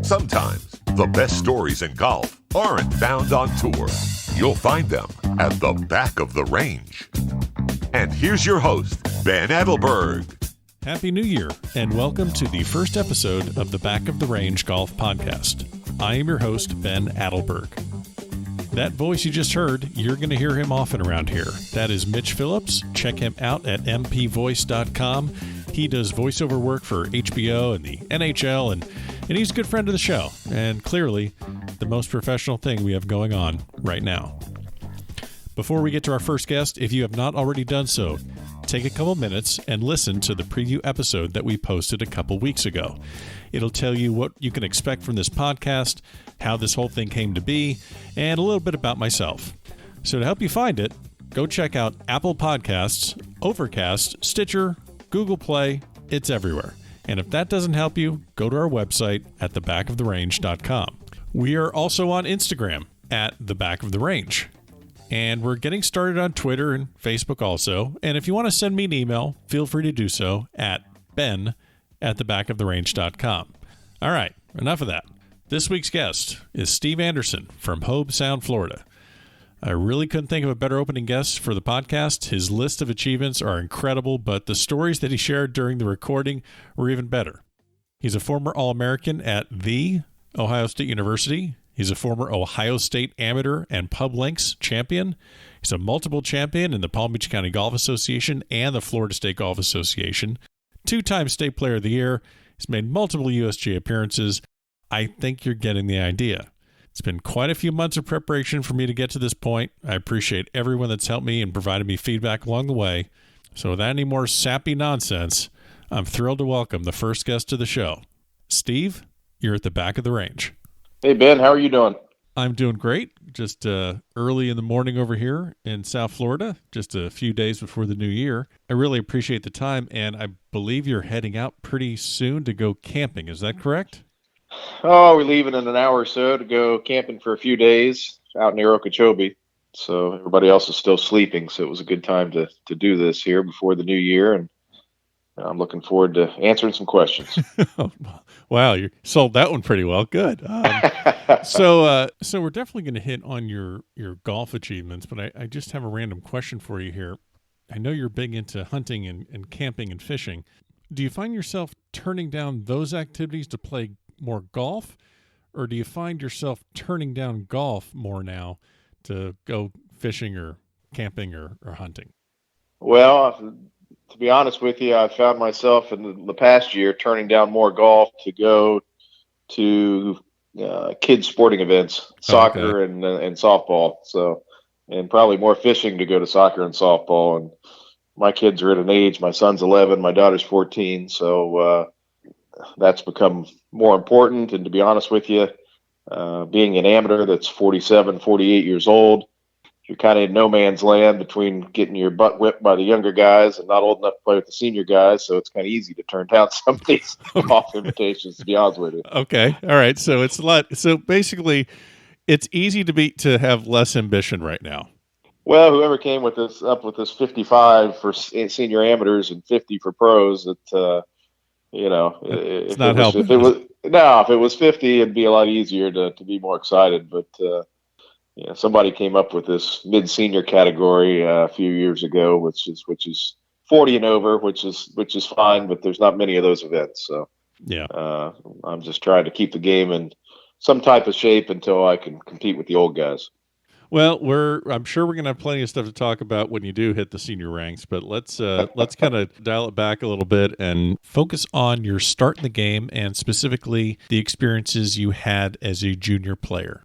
Sometimes the best stories in golf aren't found on tour. You'll find them at the back of the range. And here's your host, Ben Adelberg. Happy New Year, and welcome to the first episode of the Back of the Range Golf Podcast. I am your host, Ben Adelberg. That voice you just heard, you're going to hear him often around here. That is Mitch Phillips. Check him out at mpvoice.com. He does voiceover work for HBO and the NHL, and he's a good friend of the show, and clearly the most professional thing we have going on right now. Before we get to our first guest, if you have not already done so, take a couple minutes and listen to the preview episode that we posted a couple weeks ago. It'll tell you what you can expect from this podcast, how this whole thing came to be, and a little bit about myself. So to help you find it, go check out Apple Podcasts, Overcast, Stitcher, Google Play. It's everywhere. And if that doesn't help you, go to our website at thebackoftherange.com. We are also on Instagram at The Back of the Range. And we're getting started on Twitter and Facebook also. And if you want to send me an email, feel free to do so at ben@thebackoftherange.com. All right, enough of that. This week's guest is Steve Anderson from Hobe Sound, Florida. I really couldn't think of a better opening guest for the podcast. His list of achievements are incredible, but the stories that he shared during the recording were even better. He's a former All-American at The Ohio State University. He's a former Ohio State Amateur and Pub Links champion. He's a multiple champion in the Palm Beach County Golf Association and the Florida State Golf Association. Two-time State Player of the Year. He's made multiple USGA appearances. I think you're getting the idea. It's been quite a few months of preparation for me to get to this point. I appreciate everyone that's helped me and provided me feedback along the way. So without any more sappy nonsense, I'm thrilled to welcome the first guest to the show. Steve, you're at the back of the range. Hey, Ben, how are you doing? I'm doing great. Just early in the morning over here in South Florida, just a few days before the new year. I really appreciate the time, and I believe you're heading out pretty soon to go camping. Is that correct? Oh, we're leaving in an hour or so to go camping for a few days out near Okeechobee. So everybody else is still sleeping, so it was a good time to do this here before the new year, and I'm looking forward to answering some questions. Wow, you sold that one pretty well. Good. So we're definitely going to hit on your golf achievements, but I just have a random question for you here. I know you're big into hunting and camping and fishing. Do you find yourself turning down those activities to play more golf, or do you find yourself turning down golf more now to go fishing or camping or hunting? Well, to be honest with you, I found myself in the past year turning down more golf to go to kids' sporting events, soccer and softball. So, and probably more fishing to go to soccer and softball. And my kids are at an age, my son's 11, my daughter's 14. So that's become more important. And to be honest with you, being an amateur that's 47, 48 years old, you're kind of in no man's land between getting your butt whipped by the younger guys and not old enough to play with the senior guys. So it's kind of easy to turn down some of these golf invitations, to be honest with you. Okay. All right. So it's a lot. So basically it's easy to have less ambition right now. Well, whoever came up with this 55 for senior amateurs and 50 for pros, it's not helping. If it was 50, it'd be a lot easier to be more excited. But somebody came up with this mid-senior category a few years ago, which is 40 and over, which is fine, but there's not many of those events. So yeah, I'm just trying to keep the game in some type of shape until I can compete with the old guys. Well, I'm sure we're going to have plenty of stuff to talk about when you do hit the senior ranks, but let's kind of dial it back a little bit and focus on your start in the game and specifically the experiences you had as a junior player.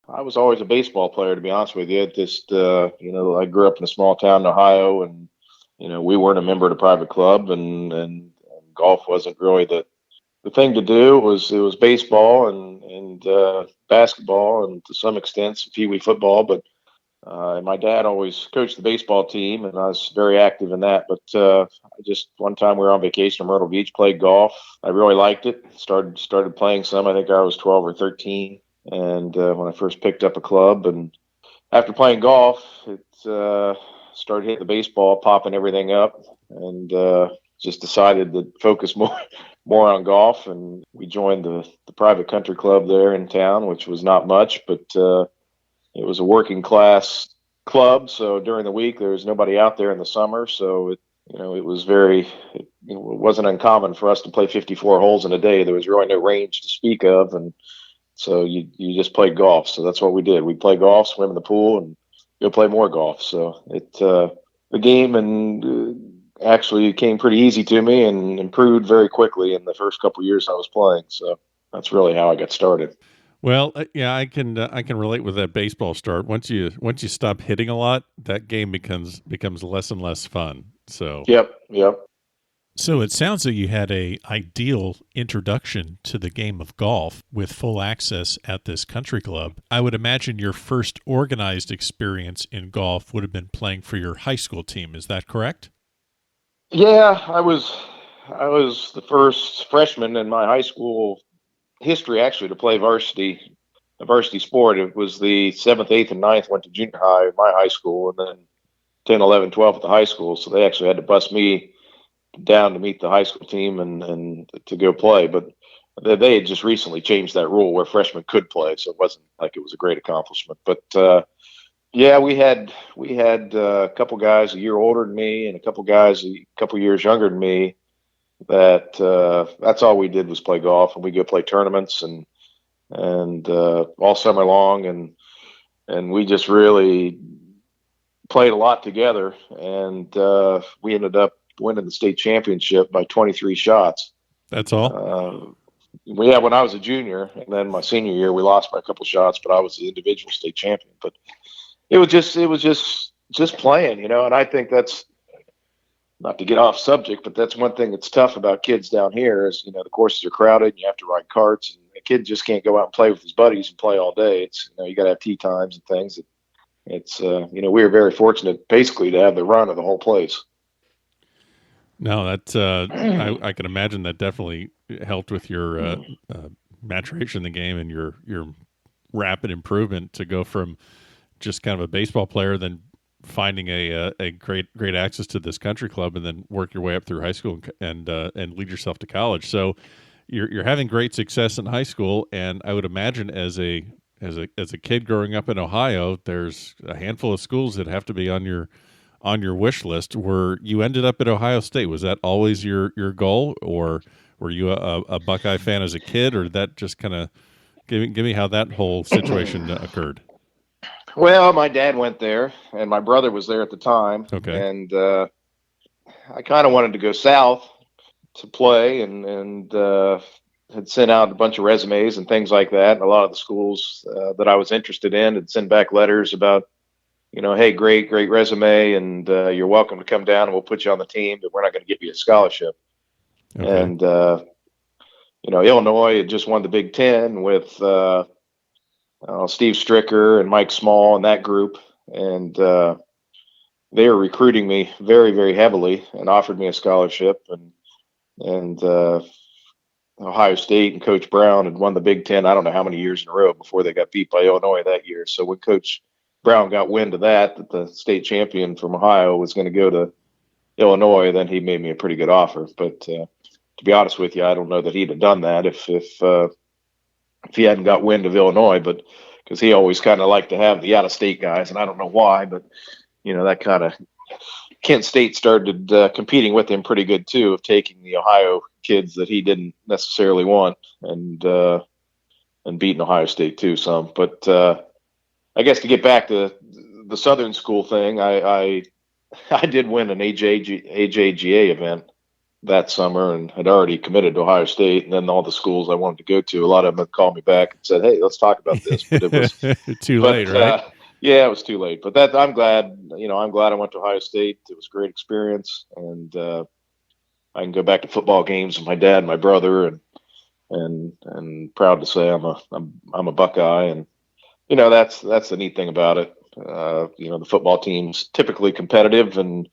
I was always a baseball player, to be honest with you. I grew up in a small town in Ohio, and we weren't a member of the private club, and golf wasn't really the thing to do. It was baseball and basketball, and to some extent some pee-wee football. But my dad always coached the baseball team, and I was very active in that. But one time we were on vacation in Myrtle Beach, played golf. I really liked it. Started playing some. I think I was 12 or 13. And when I first picked up a club, and after playing golf, it started hitting the baseball, popping everything up, and just decided to focus more more on golf, and we joined the private country club there in town, which was not much, but it was a working class club. So during the week, there was nobody out there in the summer. So it was it wasn't uncommon for us to play 54 holes in a day. There was really no range to speak of. And so you just played golf. So that's what we did. We play golf, swim in the pool, and go play more golf. So the game actually came pretty easy to me and improved very quickly in the first couple of years I was playing. So that's really how I got started. Well, yeah, I can relate with that baseball start. Once you stop hitting a lot, that game becomes less and less fun. So Yep. So it sounds like you had a ideal introduction to the game of golf with full access at this country club. I would imagine your first organized experience in golf would have been playing for your high school team. Is that correct? Yeah, I was the first freshman in my high school history actually to play a varsity sport. It was the 7th, 8th, and 9th went to junior high at my high school, and then 10, 11, 12 at the high school. So they actually had to bus me down to meet the high school team and to go play. But they had just recently changed that rule where freshmen could play, so it wasn't like it was a great accomplishment. But yeah, we had a couple guys a year older than me and a couple guys a couple years younger than me. That's all we did was play golf, and we go play tournaments and all summer long, and we just really played a lot together, and we ended up winning the state championship by 23 shots. That's all. When I was a junior, and then my senior year we lost by a couple shots, but I was the individual state champion. But it was just playing, and I think that's, not to get off subject, but that's one thing that's tough about kids down here is, the courses are crowded and you have to ride carts, and a kid just can't go out and play with his buddies and play all day. It's, you got to have tee times and things. It's, we were very fortunate basically to have the run of the whole place. No, that's, I can imagine that definitely helped with your maturation in the game and your rapid improvement to go from just kind of a baseball player, then finding a great access to this country club, and then work your way up through high school and lead yourself to college. So you're having great success in high school, and I would imagine as a kid growing up in Ohio, there's a handful of schools that have to be on your wish list. Where you ended up at Ohio State, was that always your goal, or were you a Buckeye fan as a kid, or did that just kind of give me how that whole situation occurred? Well, my dad went there, and my brother was there at the time. Okay. And I kind of wanted to go south to play, and had sent out a bunch of resumes and things like that. And a lot of the schools that I was interested in had sent back letters about, hey, great resume, and you're welcome to come down, and we'll put you on the team, but we're not going to give you a scholarship. Okay. And Illinois had just won the Big Ten with Steve Stricker and Mike Small and that group, and they were recruiting me very, very heavily and offered me a scholarship. And Ohio State and Coach Brown had won the Big Ten, I don't know how many years in a row before they got beat by Illinois that year. So when Coach Brown got wind of that the state champion from Ohio was going to go to Illinois, then he made me a pretty good offer. But to be honest with you, I don't know that he'd have done that if he hadn't got wind of Illinois, but because he always kind of liked to have the out-of-state guys, and I don't know why, but that kind of Kent State started competing with him pretty good too, of taking the Ohio kids that he didn't necessarily want, and beating Ohio State too some. But I guess to get back to the Southern School thing, I did win an AJGA event that summer and had already committed to Ohio State, and then all the schools I wanted to go to, a lot of them had called me back and said, hey, let's talk about this. But it was too late, right? Yeah, it was too late. But I'm glad I went to Ohio State. It was a great experience, and I can go back to football games with my dad and my brother, and proud to say I'm a Buckeye, and that's the neat thing about it. The football team's typically competitive, and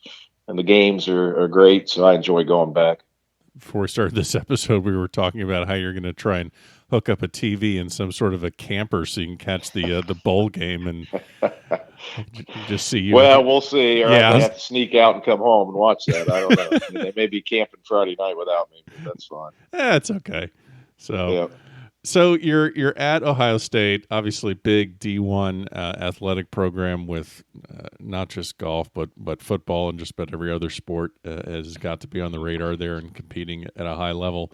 the games are great, so I enjoy going back. Before we started this episode, we were talking about how you're going to try and hook up a TV in some sort of a camper so you can catch the bowl game and just see you. Well, we'll see. Or Yeah. I may have to sneak out and come home and watch that. I don't know. I mean, they may be camping Friday night without me, but that's fine. It's okay. So. Yeah. So you're at Ohio State, obviously big D1 athletic program with not just golf but football and just about every other sport has got to be on the radar there and competing at a high level.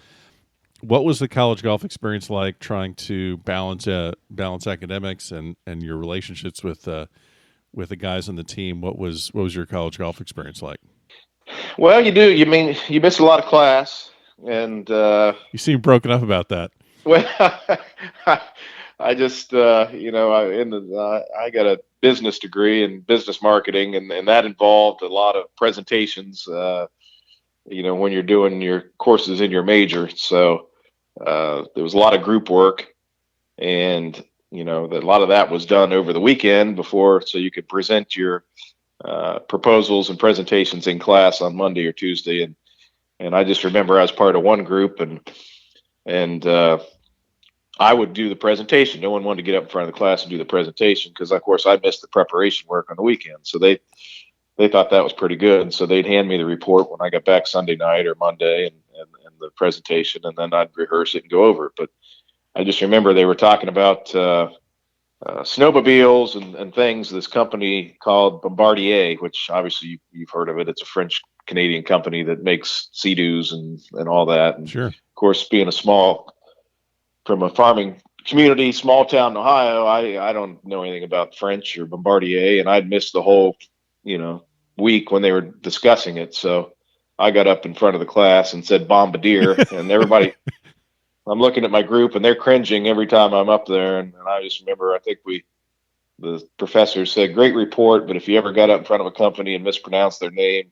What was the college golf experience like, trying to balance academics and your relationships with the guys on the team? What was your college golf experience like? Well, you do. You mean you miss a lot of class, and you seem broken up about that. Well, I just, I got a business degree in business marketing, and that involved a lot of presentations, when you're doing your courses in your major. So there was a lot of group work, and, a lot of that was done over the weekend before, so you could present your proposals and presentations in class on Monday or Tuesday. And I just remember I was part of one group, and I would do the presentation. No one wanted to get up in front of the class and do the presentation because, of course, I missed the preparation work on the weekend. So they thought that was pretty good. And so they'd hand me the report when I got back Sunday night or Monday and the presentation, and then I'd rehearse it and go over it. But I just remember they were talking about snowmobiles and things. This company called Bombardier, which obviously you've heard of it. It's a French-Canadian company that makes Sea-Doos and all that. And sure. Of course, being from a farming community, small town in Ohio, I don't know anything about French or Bombardier, and I'd missed the whole, week when they were discussing it. So I got up in front of the class and said Bombardier, and everybody, I'm looking at my group, and they're cringing every time I'm up there. And I just remember, I think the professor said, great report, but if you ever got up in front of a company and mispronounced their name,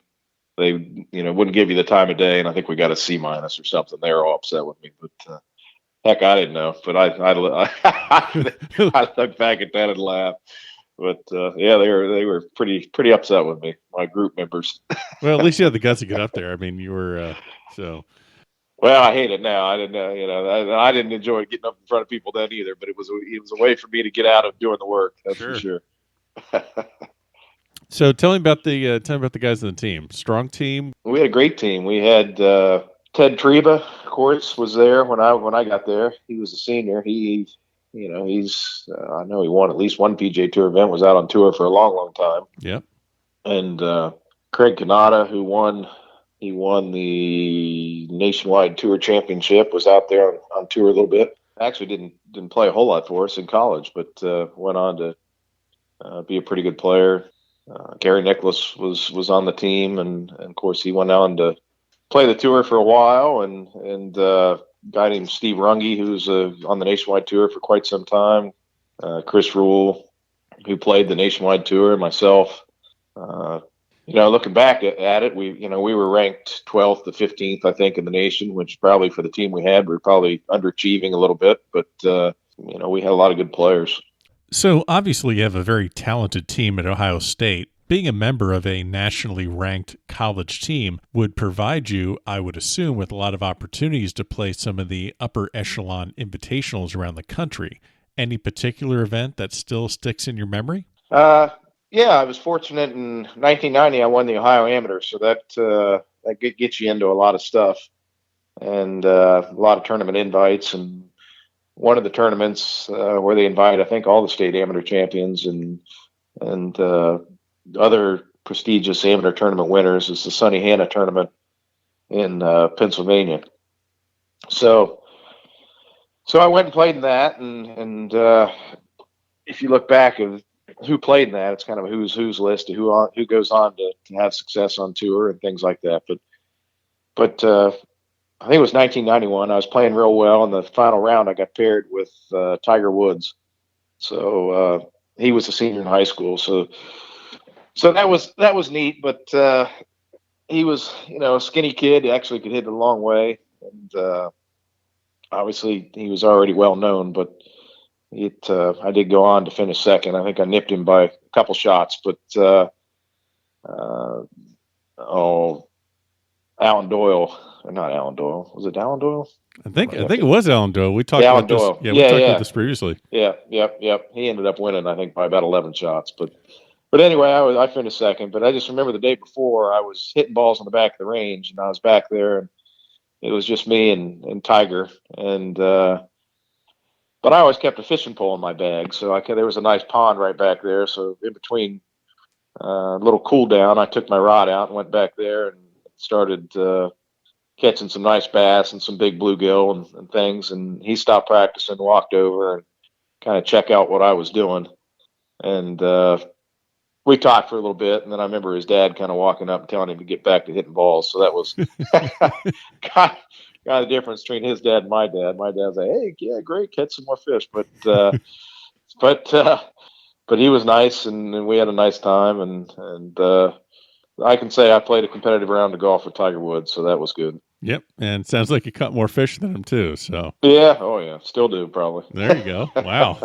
they, wouldn't give you the time of day. And I think we got a C- or something. They were all upset with me, but heck, I didn't know, but I look back at that and laugh. But yeah, they were pretty upset with me, my group members. Well, at least you had the guts to get up there. I mean, you were so. Well, I hate it now. I didn't, I didn't enjoy getting up in front of people then either. But it was a way for me to get out of doing the work. That's for sure. So tell me about the guys on the team. Strong team. We had a great team. We had Ted Treba, of course, was there when I got there. He was a senior. He's I know he won at least one PGA Tour event. Was out on tour for a long, long time. Yep. And Craig Kanata, he won the Nationwide Tour Championship. Was out there on tour a little bit. Actually, didn't play a whole lot for us in college, but went on to be a pretty good player. Gary Nicholas was on the team, and of course he went on to play the tour for a while, and a guy named Steve Runge, who's on the Nationwide Tour for quite some time. Chris Rule, who played the Nationwide Tour, and myself. Looking back at it, we were ranked 12th to 15th, I think, in the nation, which probably for the team we had, we were probably underachieving a little bit, but we had a lot of good players. So obviously you have a very talented team at Ohio State. Being a member of a nationally ranked college team would provide you, I would assume, with a lot of opportunities to play some of the upper echelon invitationals around the country. Any particular event that still sticks in your memory? Yeah, I was fortunate in 1990. I won the Ohio Amateur, so that gets you into a lot of stuff and a lot of tournament invites. And one of the tournaments where they invite, I think, all the state amateur champions and other prestigious amateur tournament winners is the Sonny Hanna tournament in Pennsylvania. So I went and played in that, and if you look back at who played in that, it's kind of a who's list of who goes on to have success on tour and things like that. But I think it was 1991. I was playing real well. In the final round, I got paired with Tiger Woods. So he was a senior in high school. So that was neat. But he was, a skinny kid. He actually could hit it a long way. And obviously, he was already well known. But I did go on to finish second. I think I nipped him by a couple shots. But Alan Doyle, or not Alan Doyle. Was it Alan Doyle? I think it was Alan Doyle. We talked Alan about this. Doyle. Yeah, we talked about this previously. Yeah, yep. He ended up winning, I think, by about 11 shots. But anyway, I finished second. But I just remember the day before, I was hitting balls on the back of the range, and I was back there, and it was just me and Tiger. And but I always kept a fishing pole in my bag, so there was a nice pond right back there. So in between a little cool down, I took my rod out and went back there and started catching some nice bass and some big bluegill and things. And he stopped practicing, walked over and kind of check out what I was doing. And we talked for a little bit, and then I remember his dad kind of walking up and telling him to get back to hitting balls. So that was kind of the difference between his dad and my dad. My dad's like, "Hey, yeah, great, catch some more fish," but he was nice, and we had a nice time, and I can say I played a competitive round of golf with Tiger Woods, so that was good. Yep, and sounds like you caught more fish than him too. So yeah, oh yeah, still do probably. There you go. Wow.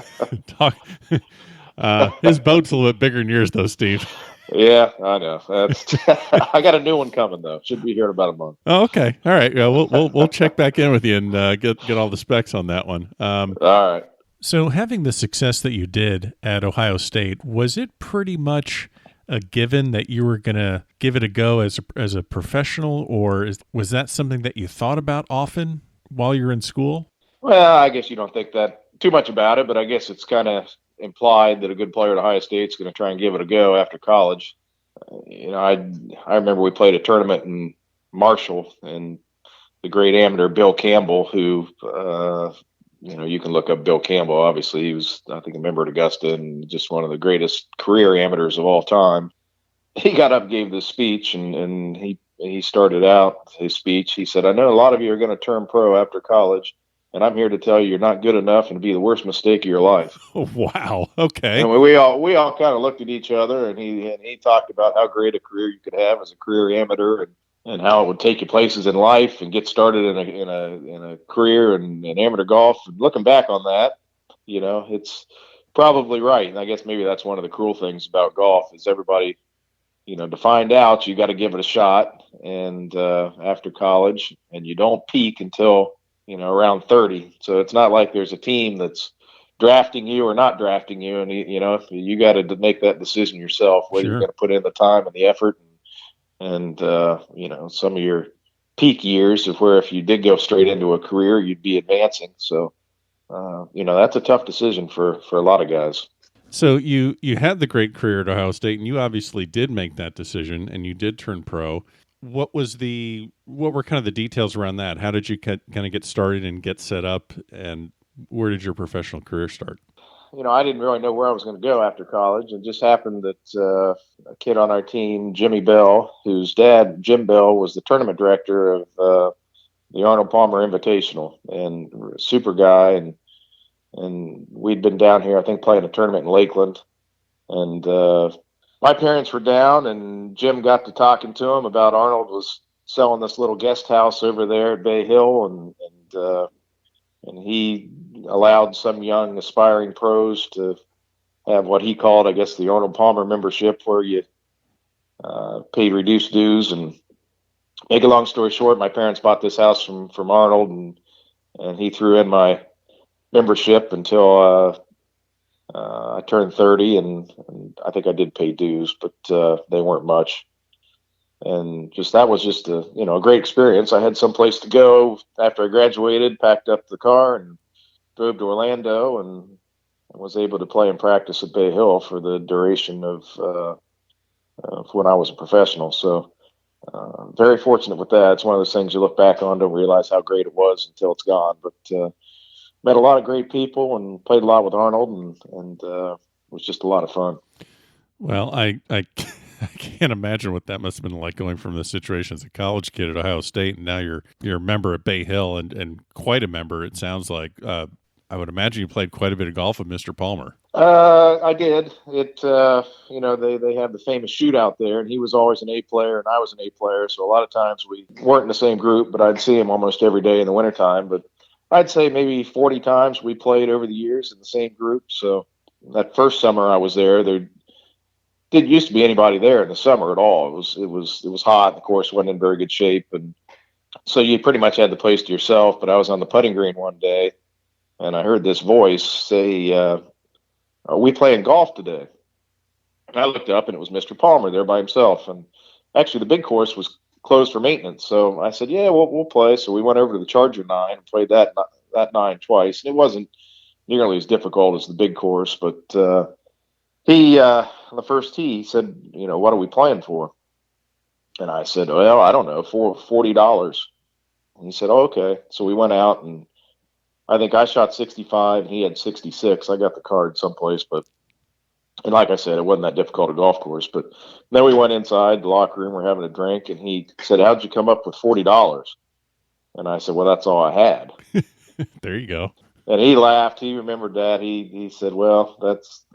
His boat's a little bit bigger than yours, though, Steve. Yeah, I know. I got a new one coming though. Should be here in about a month. Oh, okay. All right. Yeah, we'll check back in with you and get all the specs on that one. All right. So, having the success that you did at Ohio State, was it pretty much a given that you were going to give it a go as a professional, or was that something that you thought about often while you're in school? Well, I guess you don't think that too much about it, but I guess it's kind of implied that a good player at Ohio State's going to try and give it a go after college. I remember we played a tournament in Marshall, and the great amateur Bill Campbell, who you can look up Bill Campbell. Obviously, he was, I think, a member at Augusta and just one of the greatest career amateurs of all time. He got up and gave this speech, and he started out his speech. He said, "I know a lot of you are going to turn pro after college, and I'm here to tell you you're not good enough and it'd be the worst mistake of your life." Oh, wow. Okay. And we all kind of looked at each other, and he talked about how great a career you could have as a career amateur, and how it would take you places in life and get started in a career in amateur golf. And looking back on that, it's probably right. And I guess maybe that's one of the cruel things about golf is everybody, to find out, you got to give it a shot. And after college, and you don't peak until around 30. So it's not like there's a team that's drafting you or not drafting you. And, you got to make that decision yourself, whether you're going to put in the time and the effort. And some of your peak years of where if you did go straight into a career, you'd be advancing. So, that's a tough decision for a lot of guys. So you had the great career at Ohio State, and you obviously did make that decision, and you did turn pro. What were kind of the details around that? How did you kind of get started and get set up, and where did your professional career start? I didn't really know where I was going to go after college. It just happened that a kid on our team, Jimmy Bell, whose dad, Jim Bell, was the tournament director of the Arnold Palmer Invitational, and super guy. And we'd been down here, I think, playing a tournament in Lakeland. And my parents were down, and Jim got to talking to him about Arnold was selling this little guest house over there at Bay Hill, and he allowed some young aspiring pros to have what he called, I guess, the Arnold Palmer membership, where you paid reduced dues. And make a long story short, my parents bought this house from Arnold, and he threw in my membership until I turned 30, and I think I did pay dues, but they weren't much. And that was just a great experience. I had some place to go after I graduated, packed up the car and drove to Orlando, and was able to play and practice at Bay Hill for the duration of when I was a professional. So very fortunate with that. It's one of those things you look back on, don't realize how great it was until it's gone. But met a lot of great people and played a lot with Arnold, and it was just a lot of fun. Well, I can't imagine what that must have been like, going from the situation as a college kid at Ohio State, and now you're a member at Bay Hill, and quite a member, it sounds like. I would imagine you played quite a bit of golf with Mr. Palmer. I did. They have the famous shootout there, and he was always an A player, and I was an A player. So a lot of times we weren't in the same group, but I'd see him almost every day in the wintertime. But I'd say maybe 40 times we played over the years in the same group. So that first summer I was there, didn't didn't used to be anybody there in the summer at all. It was hot. And the course wasn't in very good shape, and so you pretty much had the place to yourself. But I was on the putting green one day, and I heard this voice say, "Are we playing golf today?" And I looked up, and it was Mr. Palmer there by himself. And actually, the big course was closed for maintenance. So I said, "Yeah, we'll play." So we went over to the Charger 9 and played that 9 twice. And it wasn't nearly as difficult as the big course, but he on the first tee, he said, "What are we playing for?" And I said, "Well, I don't know, for $40." And he said, "Oh, okay." So we went out, and I think I shot 65 and he had 66. I got the card someplace, and like I said, it wasn't that difficult a golf course. But then we went inside the locker room, we're having a drink, and he said, "How'd you come up with $40?" And I said, "Well, that's all I had." There you go. And he laughed. He remembered that. He said, "Well,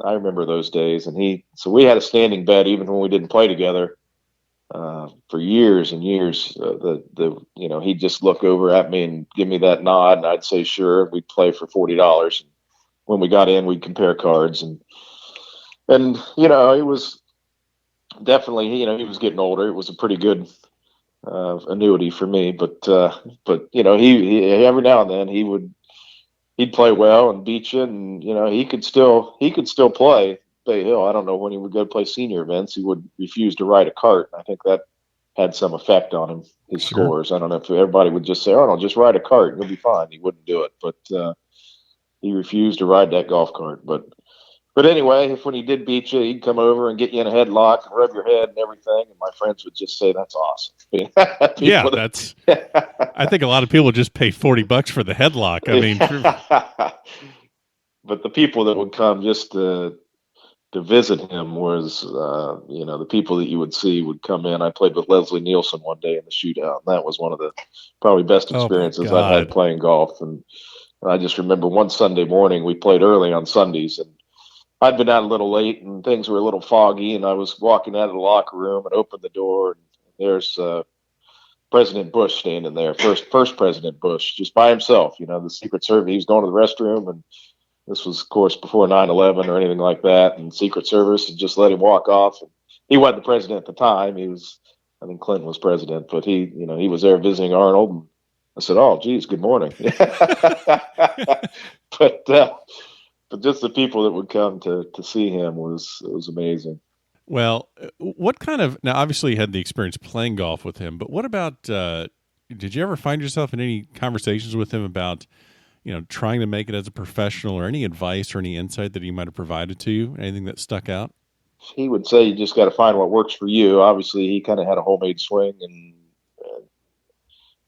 I remember those days." And so we had a standing bet even when we didn't play together for years and years. He'd just look over at me and give me that nod, and I'd say sure. We'd play for $40. And when we got in, we'd compare cards, and it was definitely he was getting older. It was a pretty good annuity for me, but he every now and then he'd play well and beat you, and he could still play Bay Hill. I don't know, when he would go play senior events, he would refuse to ride a cart. I think that had some effect on him, his Sure. scores. I don't know if everybody would just say, "Oh no, just ride a cart, you'll be fine." He wouldn't do it, but he refused to ride that golf cart. But anyway, if when he did beat you, he'd come over and get you in a headlock and rub your head and everything, and my friends would just say, "That's awesome." I think a lot of people just pay $40 for the headlock. I mean, but the people that would come just to visit him was, the people that you would see would come in. I played with Leslie Nielsen one day in the shootout, and that was one of the probably best experiences I've had playing golf. And I just remember one Sunday morning, we played early on Sundays, and I'd been out a little late and things were a little foggy, and I was walking out of the locker room and opened the door, and there's President Bush standing there, first President Bush, just by himself. The Secret Service, he was going to the restroom, and this was, of course, before 9/11 or anything like that, and Secret Service had just let him walk off. And he wasn't the president at the time. I think Clinton was president, but he was there visiting Arnold. And I said, "Oh, geez, good morning." But just the people that would come to see him was amazing. Well, what kind of, now obviously you had the experience playing golf with him, but what about, did you ever find yourself in any conversations with him about, trying to make it as a professional, or any advice or any insight that he might have provided to you? Anything that stuck out? He would say, "You just got to find what works for you." Obviously, he kind of had a homemade swing, and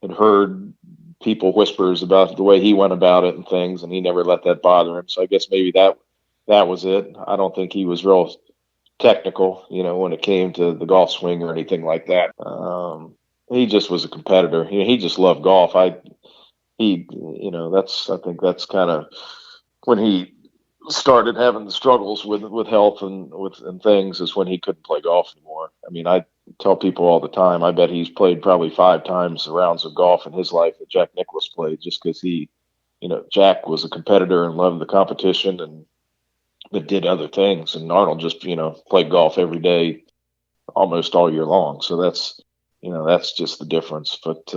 had heard people whispers about the way he went about it and things, and he never let that bother him. So I guess maybe that was it. I don't think he was real technical, when it came to the golf swing or anything like that. He just was a competitor. He just loved golf. I think that's kind of when he started having the struggles with health and things, is when he couldn't play golf anymore. I mean, I tell people all the time, I bet he's played probably 5 times the rounds of golf in his life that Jack Nicklaus played, just because Jack was a competitor and loved the competition, but did other things. And Arnold just, played golf every day, almost all year long. So that's just the difference. But,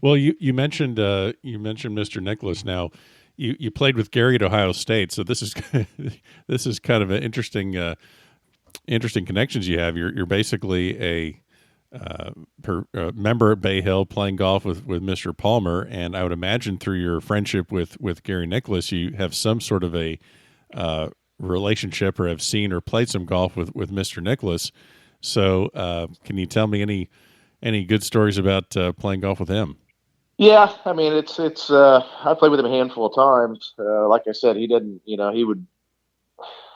well, you mentioned Mr. Nicklaus. Now, you played with Gary at Ohio State, so this is kind of an interesting connections you have. You're basically a member at Bay Hill playing golf with Mr. Palmer, and I would imagine through your friendship with Gary Nicklaus, you have some sort of a relationship, or have seen or played some golf with Mr. Nicklaus. So, can you tell me any good stories about playing golf with him? Yeah, I mean, it's I played with him a handful of times. Like I said, he didn't, he would,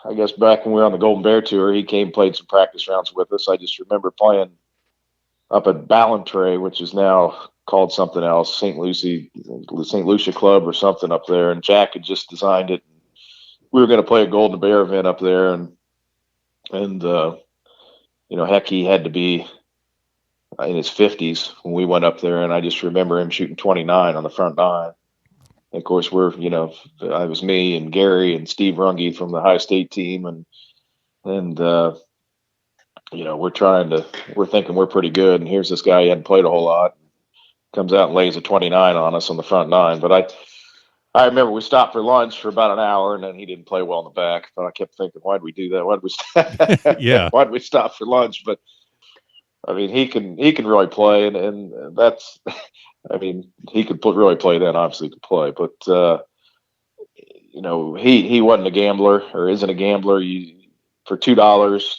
I guess back when we were on the Golden Bear Tour, he came and played some practice rounds with us. I just remember playing up at Ballantrae, which is now called something else, St. Lucia Club or something up there, and Jack had just designed it. We were going to play a Golden Bear event up there, and heck, he had to be in his 50s when we went up there, and I just remember him shooting 29 on the front 9. And of course, I was me and Gary and Steve Runge from the High State team, and we're thinking we're pretty good. And here's this guy who hadn't played a whole lot, comes out and lays a 29 on us on the front nine. But I remember we stopped for lunch for about an hour, and then he didn't play well in the back. But I kept thinking, why'd we do that? Yeah. Why'd we stop for lunch? But I mean, he can really play, and that's, I mean, he could really play then. Obviously, he could play, but he wasn't a gambler or isn't a gambler. For $2,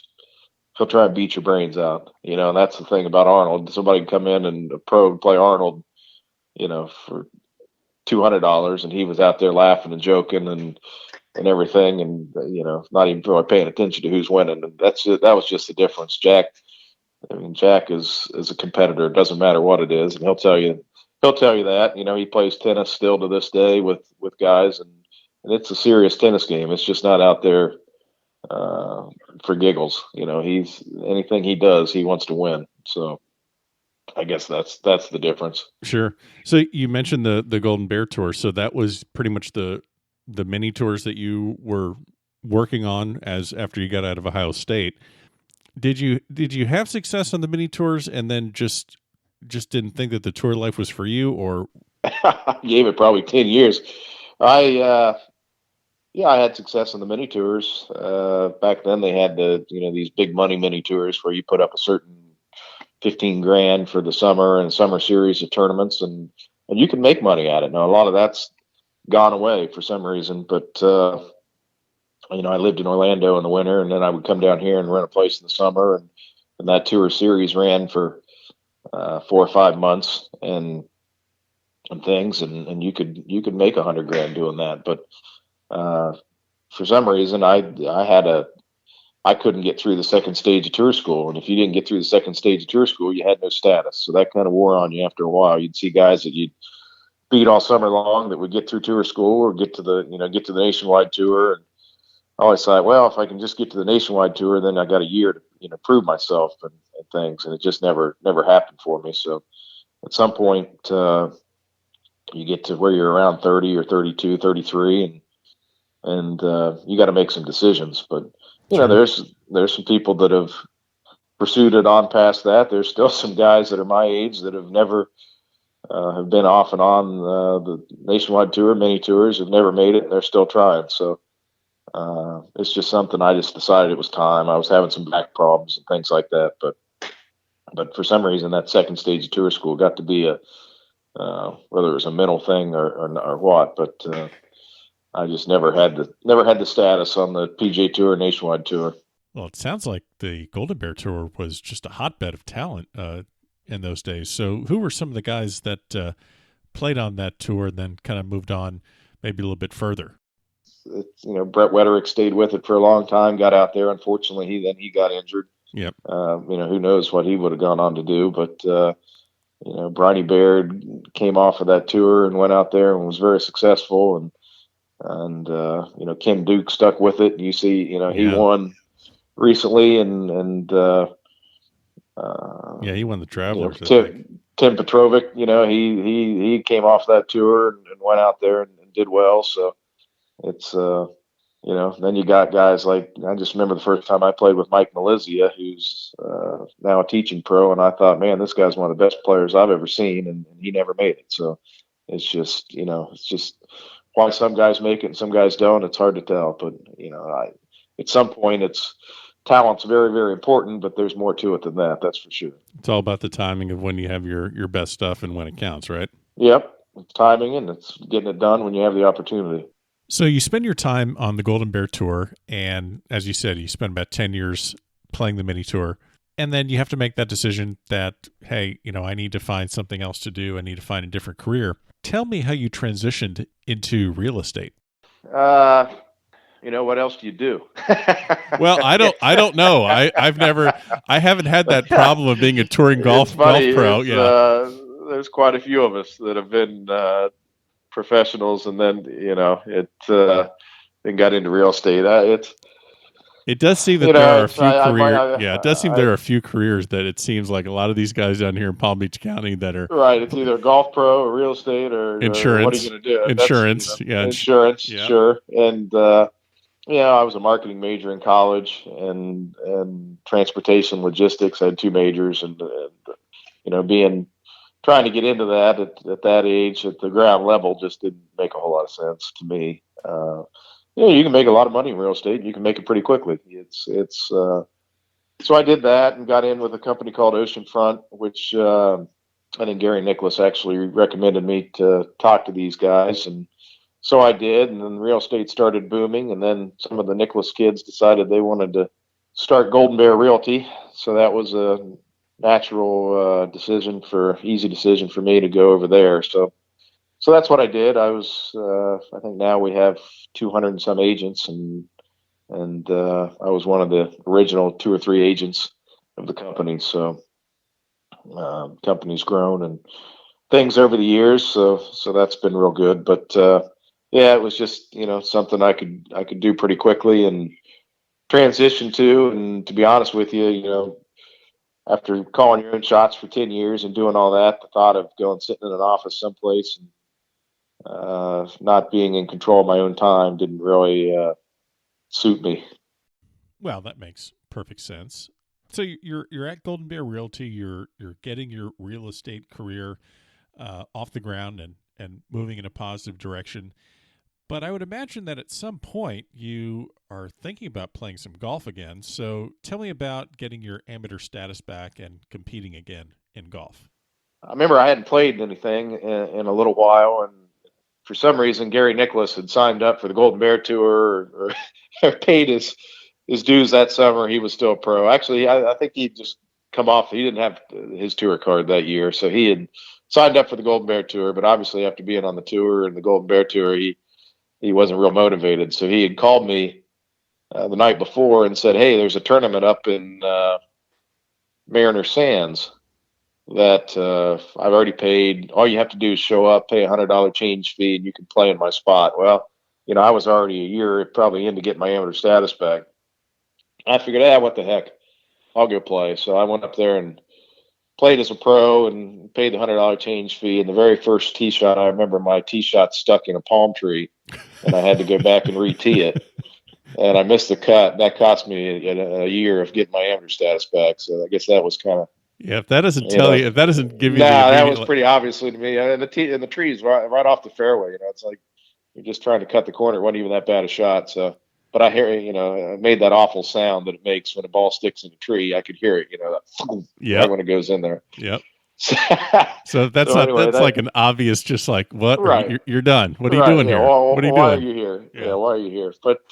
he'll try and beat your brains out. And that's the thing about Arnold. Somebody can come in and a pro and play Arnold, for $200, and he was out there laughing and joking and everything, and not even really paying attention to who's winning. And that was just the difference. Jack is a competitor. It doesn't matter what it is, and he'll tell you that. He plays tennis still to this day with guys, and it's a serious tennis game. It's just not out there for giggles. He's anything he does, he wants to win. So I guess that's the difference. Sure. So you mentioned the Golden Bear Tour. So that was pretty much the mini tours that you were working on after you got out of Ohio State. Did you have success on the mini tours and then just didn't think that the tour life was for you, or? I gave it probably 10 years. I had success on the mini tours. Back then they had these big money mini tours where you put up a certain $15,000 for the summer and summer series of tournaments, and you can make money at it. Now a lot of that's gone away for some reason, but I lived in Orlando in the winter, and then I would come down here and rent a place in the summer, and that tour series ran for 4 or 5 months and things, and you could make $100,000 doing that. But for some reason, I couldn't get through the second stage of tour school, and if you didn't get through the second stage of tour school, you had no status. So that kind of wore on you after a while. You'd see guys that you'd beat all summer long that would get through tour school or get to the nationwide tour. And I always thought, well, if I can just get to the nationwide tour, then I got a year to prove myself and things. And it just never happened for me. So at some point, you get to where you're around 30 or 32, 33, and you got to make some decisions. But Sure. there's some people that have pursued it on past that. There's still some guys that are my age that have never have been off and on the nationwide tour, mini tours, have never made it, and they're still trying. So it's just something I just decided it was time. I was having some back problems and things like that, but for some reason that second stage of tour school got to be whether it was a mental thing or what, but I just never had the status on the PGA Tour nationwide tour. Well, it sounds like the Golden Bear Tour was just a hotbed of talent in those days. So who were some of the guys that played on that tour and then kind of moved on maybe a little bit further? Brett Wetterick stayed with it for a long time, got out there. Unfortunately, he got injured. Yep. Who knows what he would have gone on to do, but Briney Baird came off of that tour and went out there and was very successful, and Ken Duke stuck with it. You see, he won recently, and he won the Travelers. Tim Petrovic, he came off that tour and went out there and did well. So it's then you got guys like, I just remember the first time I played with Mike Malizia, who's now a teaching pro, and I thought, man, this guy's one of the best players I've ever seen, and he never made it. So it's just why some guys make it and some guys don't. It's hard to tell, but at some point, talent's very, very important, but there's more to it than that. That's for sure. It's all about the timing of when you have your best stuff and when it counts, right? Yep, it's timing, and it's getting it done when you have the opportunity. So you spend your time on the Golden Bear Tour, and as you said, you spend about 10 years playing the mini tour, and then you have to make that decision that, hey, I need to find something else to do. I need to find a different career. Tell me how you transitioned into real estate. What else do you do? Well, I don't know. I haven't had that problem of being a touring golf pro. Yeah. There's quite a few of us that have been professionals, and then then got into real estate. It does seem that there are a few careers. It does seem there are a few careers that it seems like a lot of these guys down here in Palm Beach County that are right. It's either golf pro or real estate or insurance. What are you going to do? Insurance, insurance, yeah. Sure. And Yeah, I was a marketing major in college and transportation logistics. I had two majors, and being trying to get into that at that age at the ground level just didn't make a whole lot of sense to me. You can make a lot of money in real estate. And you can make it pretty quickly. So I did that and got in with a company called Oceanfront, which I think Gary Nicholas actually recommended me to talk to these guys, and so I did. And then real estate started booming, and then some of the Nicholas kids decided they wanted to start Golden Bear Realty, so that was a natural easy decision for me to go over there. So that's what I did. I think now we have 200 and some agents, and I was one of the original two or three agents of the company. So company's grown and things over the years. So that's been real good. But yeah, it was just something I could do pretty quickly and transition to. And to be honest with you, after calling your own shots for 10 years and doing all that, the thought of going sitting in an office someplace and not being in control of my own time didn't really suit me. Well, that makes perfect sense. So you're at Golden Bear Realty. You're getting your real estate career off the ground and moving in a positive direction. But I would imagine that at some point you are thinking about playing some golf again. So tell me about getting your amateur status back and competing again in golf. I remember I hadn't played anything in a little while, and for some reason Gary Nicholas had signed up for the Golden Bear Tour or paid his dues that summer. He was still a pro. Actually, I think he'd just come off. He didn't have his tour card that year, so he had signed up for the Golden Bear Tour. But obviously, after being on the tour and the Golden Bear Tour, he wasn't real motivated. So he had called me the night before and said, "Hey, there's a tournament up in Mariner Sands that I've already paid. All you have to do is show up, pay $100 change fee, and you can play in my spot." Well, I was already a year probably into getting my amateur status back. I figured, what the heck, I'll go play. So I went up there and played as a pro and paid the $100 change fee. And the very first tee shot, I remember my tee shot stuck in a palm tree, and I had to go back and re-tee it. And I missed the cut. That cost me a year of getting my amateur status back. So I guess that was kind of. Yeah, if that doesn't tell you, if that doesn't give you that was pretty obviously to me. And the trees right off the fairway. It's like you're just trying to cut the corner. It wasn't even that bad a shot. So. But I hear, it made that awful sound that it makes when a ball sticks in a tree. I could hear it, right when it goes in there. Yep. So that's like an obvious, just like, what? Right. You're done. What are you doing here? What are you doing? Why are you here? Yeah, why are you here? But,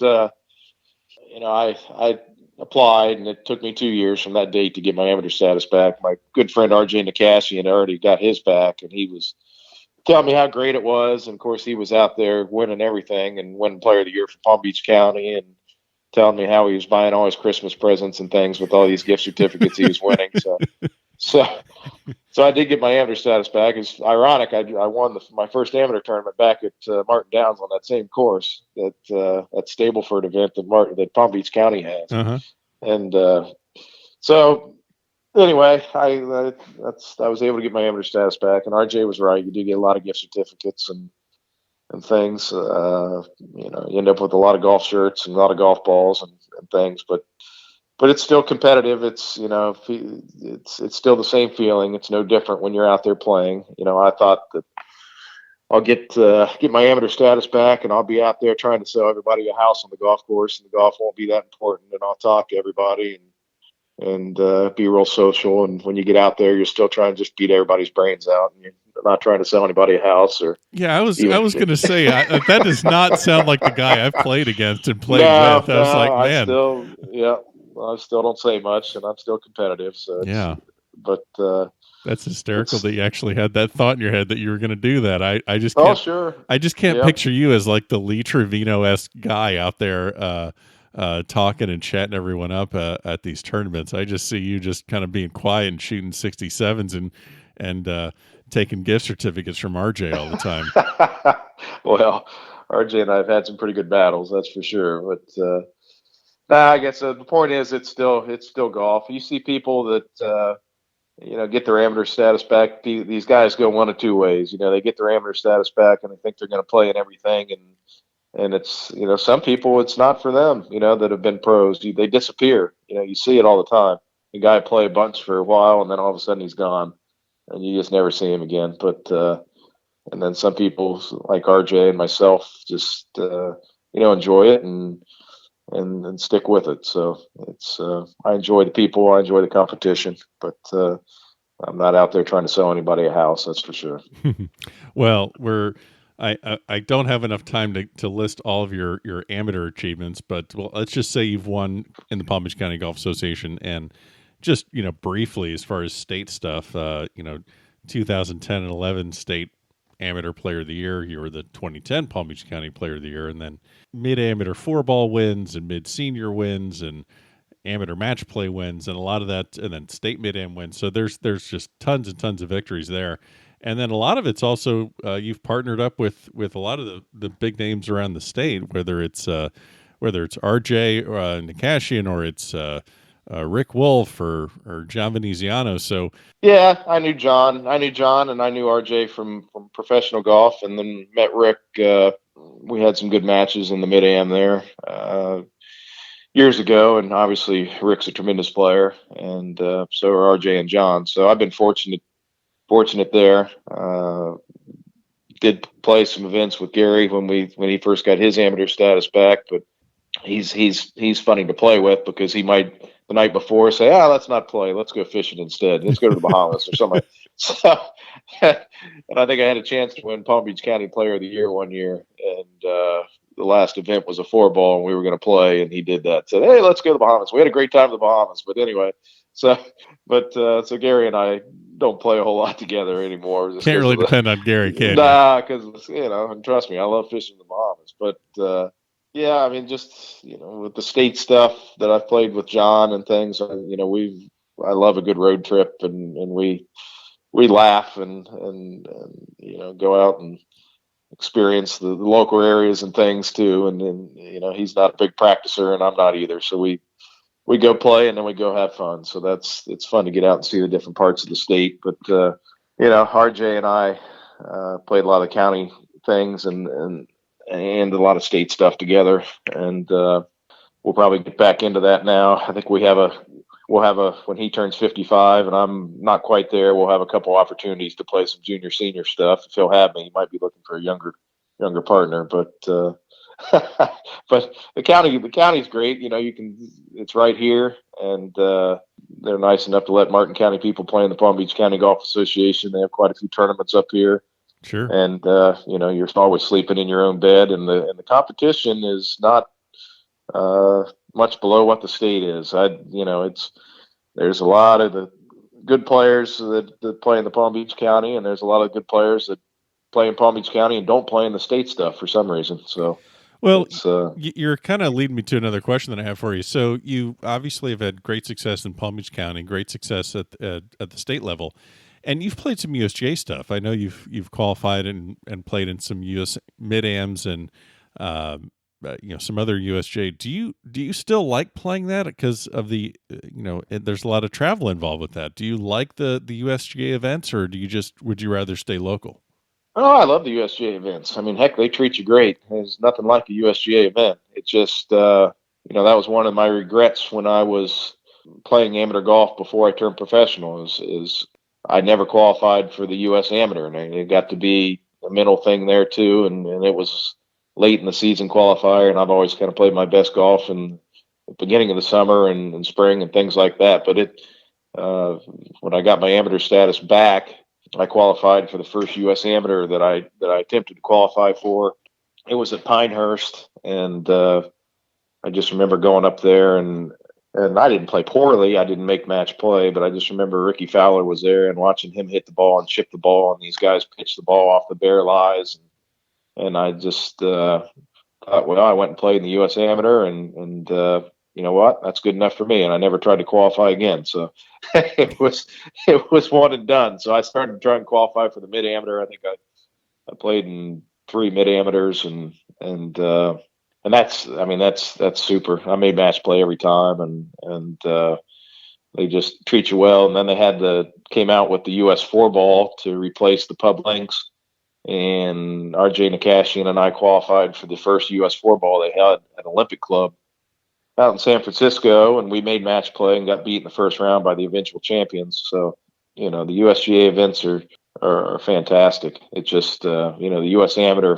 I applied, and it took me 2 years from that date to get my amateur status back. My good friend RJ Nicasio had already got his back, and he was telling me how great it was. And of course, he was out there winning everything and winning Player of the Year for Palm Beach County, and telling me how he was buying all his Christmas presents and things with all these gift certificates he was winning. So I did get my amateur status back. It's ironic. I won my first amateur tournament back at Martin Downs on that same course, that Stableford event that Palm Beach County has. Uh-huh. And so anyway, I was able to get my amateur status back. And RJ was right. You do get a lot of gift certificates and things. You end up with a lot of golf shirts and a lot of golf balls and things, but it's still competitive. It's it's still the same feeling. It's no different when you're out there playing. I thought that I'll get my amateur status back, and I'll be out there trying to sell everybody a house on the golf course, and the golf won't be that important, and I'll talk to everybody and be real social. And when you get out there, you're still trying to just beat everybody's brains out, and you're not trying to sell anybody a house. Or I was going to say that does not sound like the guy I've played against and played with. I was like, man, I still don't say much, and I'm still competitive. So but that's hysterical that you actually had that thought in your head that you were going to do that. I just can't, sure. I just can't picture you as like the Lee Trevino-esque guy out there talking and chatting everyone up at these tournaments. I just see you just kind of being quiet and shooting 67s and taking gift certificates from RJ all the time. Well, RJ and I have had some pretty good battles, that's for sure. But I guess the point is it's still golf. You see people that get their amateur status back. These guys go one of two ways. They get their amateur status back and they think they're going to play in everything, it's, some people, it's not for them, that have been pros. They disappear. You see it all the time. The guy play a bunch for a while, and then all of a sudden he's gone, and you just never see him again. But and then some people like RJ and myself just enjoy it and stick with it. So it's I enjoy the people, I enjoy the competition, but I'm not out there trying to sell anybody a house. That's for sure. Well, I don't have enough time to list all of your amateur achievements, but let's just say you've won in the Palm Beach County Golf Association, and just briefly as far as state stuff, 2010 and 11 state amateur player of the year. You were the 2010 Palm Beach County player of the year, and then mid amateur 4-ball wins and mid senior wins and amateur match play wins and a lot of that, and then state mid-am wins. So there's just tons and tons of victories there. And then a lot of it's also you've partnered up with a lot of the big names around the state, whether it's RJ Nakashian or it's Rick Wolf or John Veneziano. So yeah, I knew John, and I knew RJ from professional golf, and then met Rick. We had some good matches in the mid-am there years ago, and obviously Rick's a tremendous player, and so are RJ and John. So I've been fortunate there. Did play some events with Gary when he first got his amateur status back, but he's funny to play with because he might the night before say, let's not play, let's go fishing instead, let's go to the Bahamas or something. So, and I think I had a chance to win Palm Beach County Player of the Year one year, and the last event was a 4-ball, and we were going to play, and he did that. Said, "Hey, let's go to the Bahamas." We had a great time in the Bahamas, but anyway. So Gary and I don't play a whole lot together anymore. Can't really depend on Gary, can you? Nah, because and trust me, I love fishing in the Bahamas. But yeah, I mean, just with the state stuff that I've played with John and things, I love a good road trip, and we laugh and go out and experience the local areas and things too. And then he's not a big practicer, and I'm not either. So we go play, and then we go have fun. So it's fun to get out and see the different parts of the state. But RJ and I played a lot of county things and a lot of state stuff together, and we'll probably get back into that now. I think we'll have a when he turns 55 and I'm not quite there, we'll have a couple opportunities to play some junior senior stuff. If he'll have me, he might be looking for a younger partner, but but the county's great. It's right here, and they're nice enough to let Martin County people play in the Palm Beach County Golf Association. They have quite a few tournaments up here. Sure. And you're always sleeping in your own bed, and the competition is not much below what the state is. There's a lot of the good players that play in the Palm Beach County, and there's a lot of good players that play in Palm Beach County and don't play in the state stuff for some reason. So, well, you're kind of leading me to another question that I have for you. So you obviously have had great success in Palm Beach County, great success at the state level. And you've played some USGA stuff. I know you've qualified and played in some US mid-ams and some other USGA. Do you still like playing that because of the there's a lot of travel involved with that? Do you like the USGA events, or would you rather stay local? Oh, I love the USGA events. I mean, heck, they treat you great. There's nothing like a USGA event. It's just that was one of my regrets when I was playing amateur golf before I turned professional. Is I never qualified for the U.S. Amateur, and it got to be a mental thing there too. And it was late in the season qualifier, and I've always kind of played my best golf in the beginning of the summer and spring and things like that. But when I got my amateur status back, I qualified for the first U.S. Amateur that I attempted to qualify for. It was at Pinehurst, and I just remember going up there and I didn't play poorly. I didn't make match play, but I just remember Ricky Fowler was there and watching him hit the ball and chip the ball, and these guys pitch the ball off the bare lies. And I just thought, well, I went and played in the U.S. Amateur, and you know what? That's good enough for me. And I never tried to qualify again. So it was one and done. So I started trying to qualify for the mid amateur. I think I played in 3 mid amateurs, and that's super. I made match play every time, and they just treat you well. And then they came out with the US 4-ball to replace the pub links. and R.J. Nakashian and I qualified for the first U.S. floorball they had at Olympic Club out in San Francisco, and we made match play and got beat in the first round by the eventual champions. So, the USGA events are fantastic. It's just, the U.S. Amateur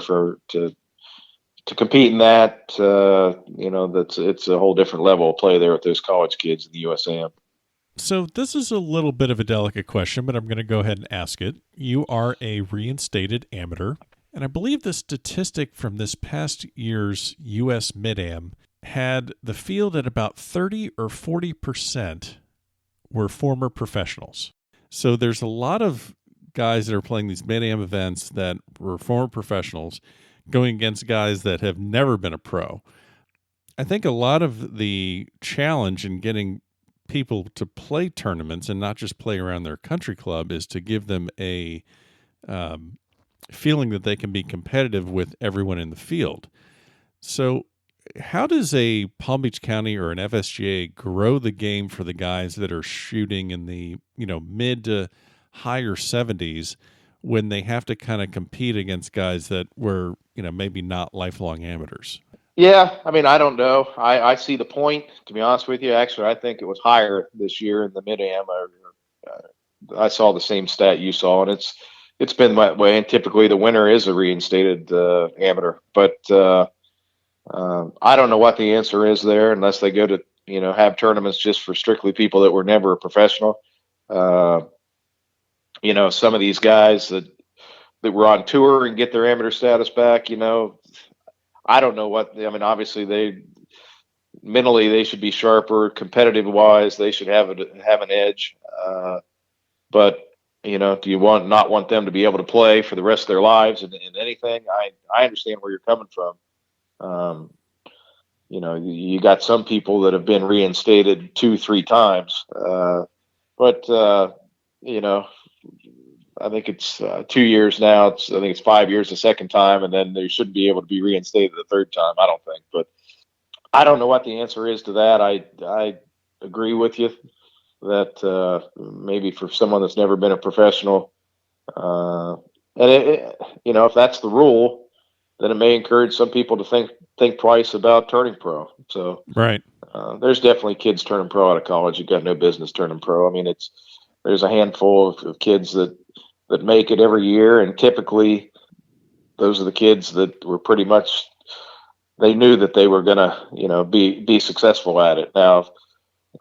to compete in that, it's a whole different level of play there with those college kids in the USAM. So this is a little bit of a delicate question, but I'm going to go ahead and ask it. You are a reinstated amateur, and I believe the statistic from this past year's U.S. Mid-Am had the field at about 30 or 40% were former professionals. So there's a lot of guys that are playing these Mid-Am events that were former professionals going against guys that have never been a pro. I think a lot of the challenge in getting people to play tournaments and not just play around their country club is to give them a feeling that they can be competitive with everyone in the field. So how does a Palm Beach County or an FSGA grow the game for the guys that are shooting in the, mid to higher 70s when they have to kind of compete against guys that were, maybe not lifelong amateurs? Yeah, I don't know. I see the point, to be honest with you. Actually, I think it was higher this year in the Mid-Am. I saw the same stat you saw, and it's been that way. And typically the winner is a reinstated amateur. But I don't know what the answer is there unless they go to, have tournaments just for strictly people that were never a professional. Some of these guys that were on tour and get their amateur status back, I don't know obviously they should be sharper, competitive wise. They should have an edge. But do you not want them to be able to play for the rest of their lives in anything? I understand where you're coming from. You got some people that have been reinstated 2-3 times. But I think it's 2 years now. I think it's 5 years the second time, and then they shouldn't be able to be reinstated the third time, I don't think. But I don't know what the answer is to that. I agree with you that maybe for someone that's never been a professional, and if that's the rule, then it may encourage some people to think twice about turning pro. So right. There's definitely kids turning pro out of college. You've got no business turning pro. There's a handful of kids that make it every year, and typically those are the kids that were pretty much, they knew that they were going to, be successful at it. Now,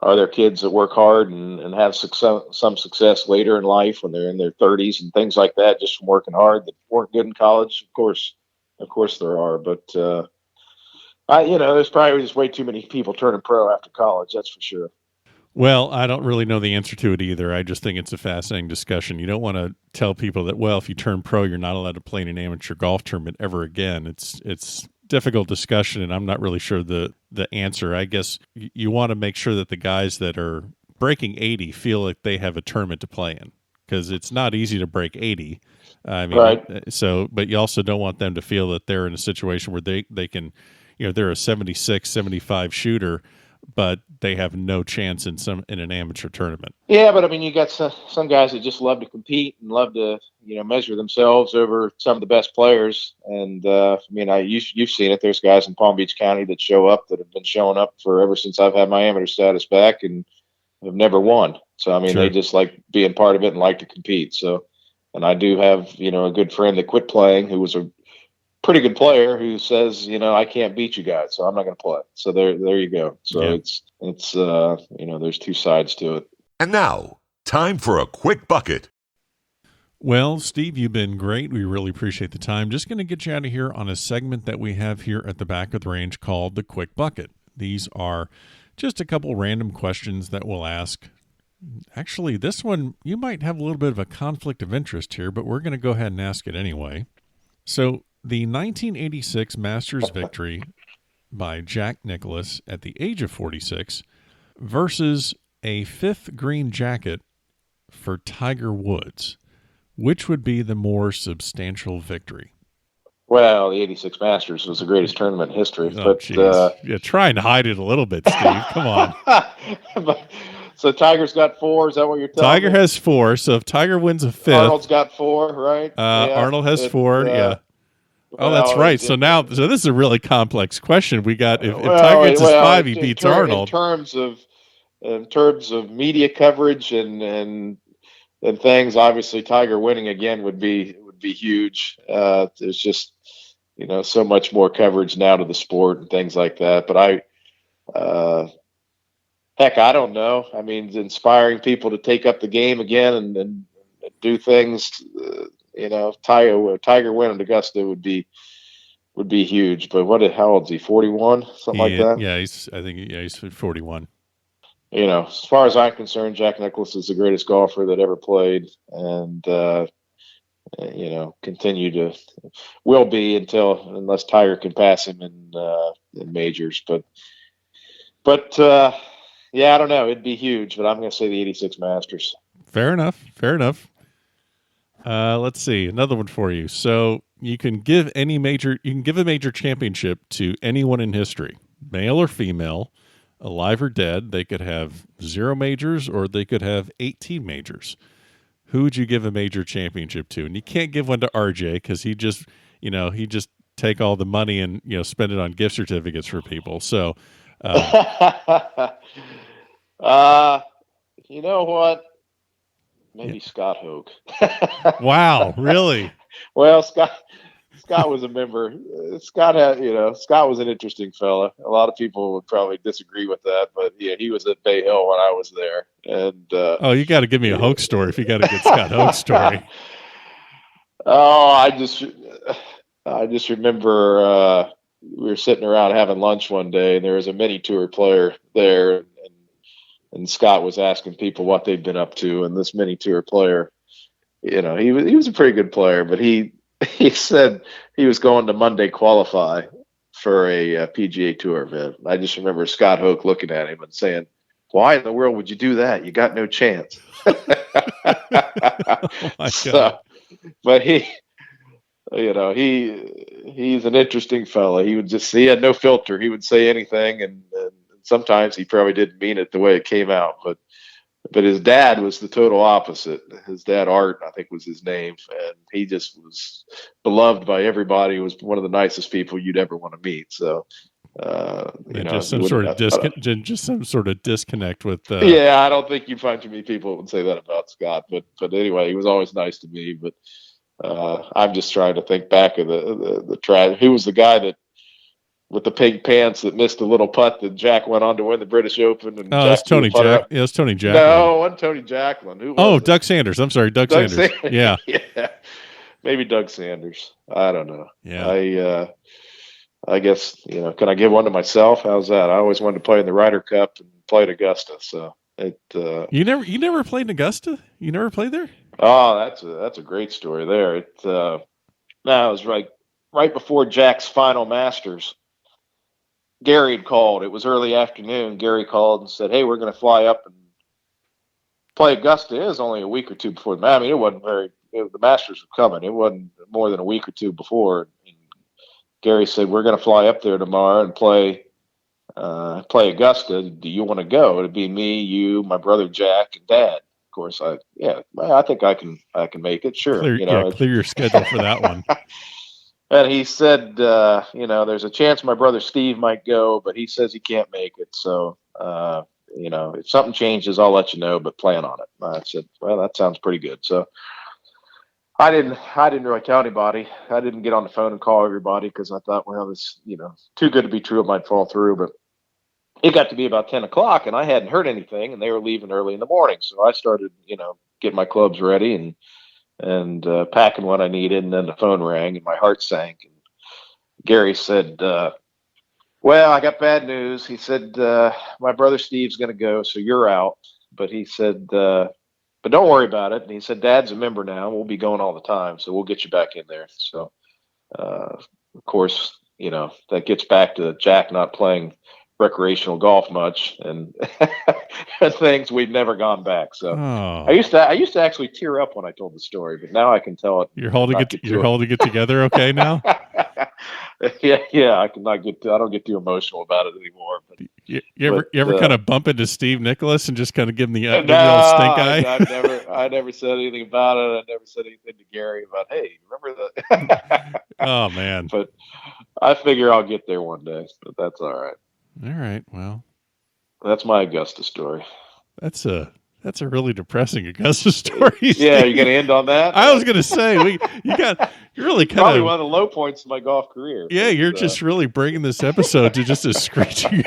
are there kids that work hard and have some success later in life when they're in their 30s and things like that, just from working hard, that weren't good in college? Of course there are, but there's probably just way too many people turning pro after college. That's for sure. Well, I don't really know the answer to it either. I just think it's a fascinating discussion. You don't want to tell people that, well, if you turn pro, you're not allowed to play in an amateur golf tournament ever again. It's difficult discussion, and I'm not really sure the answer. I guess you want to make sure that the guys that are breaking 80 feel like they have a tournament to play in, because it's not easy to break 80. Right. But you also don't want them to feel that they're in a situation where they can, they're a 76, 75 shooter, but they have no chance in an amateur tournament. Yeah, but you got some guys that just love to compete and love to measure themselves over some of the best players. And you've seen it. There's guys in Palm Beach County that show up that have been showing up for ever since I've had my amateur status back and have never won. So Sure. They just like being part of it and like to compete. So, and I do have a good friend that quit playing who was a pretty good player who says, I can't beat you guys, so I'm not going to play. So there you go. So yeah. It's there's two sides to it. And now, time for a quick bucket. Well, Steve, you've been great. We really appreciate the time. Just going to get you out of here on a segment that we have here at the back of the range called the Quick Bucket. These are just a couple random questions that we'll ask. Actually, this one, you might have a little bit of a conflict of interest here, but we're going to go ahead and ask it anyway. So, the 1986 Masters victory by Jack Nicklaus at the age of 46 versus a fifth green jacket for Tiger Woods. Which would be the more substantial victory? Well, the 86 Masters was the greatest tournament in history. Oh, but you're trying to hide it a little bit, Steve. Come on. So Tiger's got 4. Is that what you're telling Tiger me? has 4. So if Tiger wins a 5th, Arnold's got 4, right? Arnold has 4. Yeah. Oh, that's Well, right. So this is a really complex question. We got if Tiger gets his 5, he beats Arnold. In terms of media coverage and things, obviously Tiger winning again would be huge. There's just so much more coverage now to the sport and things like that. But heck, I don't know. I mean, inspiring people to take up the game again and do things. Tiger winning Augusta would be huge. But how old is he? 41, something like that. Yeah, he's 41. As far as I'm concerned, Jack Nicklaus is the greatest golfer that ever played, and will be unless Tiger can pass him in majors. But yeah, I don't know. It'd be huge, but I'm going to say the '86 Masters. Fair enough. Let's see another one for you. So you can give a major championship to anyone in history, male or female, alive or dead. They could have 0 majors or they could have 18 majors. Who would you give a major championship to? And you can't give one to RJ because he just take all the money and spend it on gift certificates for people. So, you know what? Maybe Scott Hoke. Wow, really? Well, Scott was a member. Scott was an interesting fella. A lot of people would probably disagree with that, but yeah, he was at Bay Hill when I was there. And you got to give me a Hoke story if you got a good Scott Hoke story. Oh, I just remember we were sitting around having lunch one day, and there was a mini tour player there, and Scott was asking people what they'd been up to, and this mini tour player, he was a pretty good player, but he said he was going to Monday qualify for a PGA Tour event. I just remember Scott Hoke looking at him and saying, "Why in the world would you do that? You got no chance." Oh my God. But he's an interesting fella. He had no filter. He would say anything, and sometimes he probably didn't mean it the way it came out. But his dad was the total opposite. His dad, Art, I think was his name, and he just was beloved by everybody. He was one of the nicest people you'd ever want to meet. So, just some sort of disconnect with. Yeah, I don't think you'd find too many people that would say that about Scott. But anyway, he was always nice to me. But I'm just trying to think back of the track. Who was the guy that with the pink pants that missed a little putt that Jack went on to win the British Open? And that's Tony Jack. Yeah, that's Tony Jacklin. No, it wasn't Tony Jacklin. Who was Doug Sanders. I'm sorry, Doug Sanders. Yeah. Yeah. Maybe Doug Sanders. I don't know. Yeah. I guess, can I give one to myself? How's that? I always wanted to play in the Ryder Cup and play at Augusta. So you never played in Augusta? You never played there? Oh, that's a great story there. It was right before Jack's final Masters. Gary had called. It was early afternoon. Gary called and said, "Hey, we're going to fly up and play Augusta." It was only a week or two before. I mean, it wasn't the Masters were coming. It wasn't more than a week or two before. And Gary said, "We're going to fly up there tomorrow and play Augusta. Do you want to go?" It'd be me, you, my brother Jack, and Dad. Of course, I think I can make it. Sure, clear your schedule for that one. And he said, there's a chance my brother Steve might go, but he says he can't make it. So, if something changes, I'll let you know, but plan on it. I said, well, that sounds pretty good. So I didn't really tell anybody. I didn't get on the phone and call everybody because I thought, well, it's, too good to be true. It might fall through, but it got to be about 10 o'clock and I hadn't heard anything and they were leaving early in the morning. So I started, getting my clubs ready and packing what I needed, and then the phone rang and my heart sank. And Gary said, well, I got bad news. He said, my brother Steve's going to go, so you're out. But he said, but don't worry about it. And he said, Dad's a member now. We'll be going all the time, so we'll get you back in there. So, of course, that gets back to Jack not playing recreational golf much and things. We've never gone back. So I used to actually tear up when I told the story, but now I can tell it. You're holding it together okay now? Yeah. I don't get too emotional about it anymore. But You ever kind of bump into Steve Nicholas and just kind of give him the, give no, the old stink eye? I never said anything about it. I never said anything to Gary about, hey, remember that? Oh man. But I figure I'll get there one day, but that's all right. All right. Well, that's my Augusta story. That's a really depressing Augusta story. Yeah, you're going to end on that? I was going to say, you're really kind probably of one of the low points in my golf career. Yeah, you're just really bringing this episode to just a screeching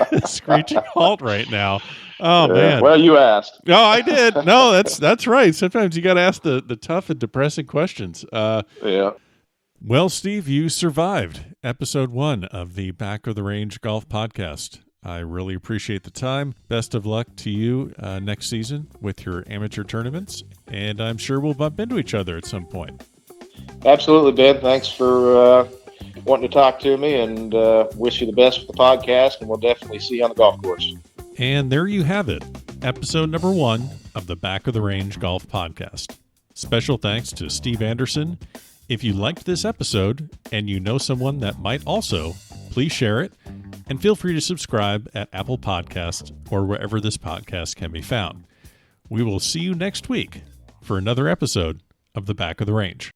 halt right now. Oh man. Well, you asked. No, I did. No, that's right. Sometimes you got to ask the tough and depressing questions. Yeah. Well, Steve, you survived episode 1 of the Back of the Range Golf Podcast. I really appreciate the time. Best of luck to you next season with your amateur tournaments, and I'm sure we'll bump into each other at some point. Absolutely, Ben. Thanks for wanting to talk to me, and wish you the best with the podcast, and we'll definitely see you on the golf course. And there you have it, episode number 1 of the Back of the Range Golf Podcast. Special thanks to Steve Anderson. If you liked this episode and you know someone that might also, please share it, and feel free to subscribe at Apple Podcasts or wherever this podcast can be found. We will see you next week for another episode of the Back of the Range.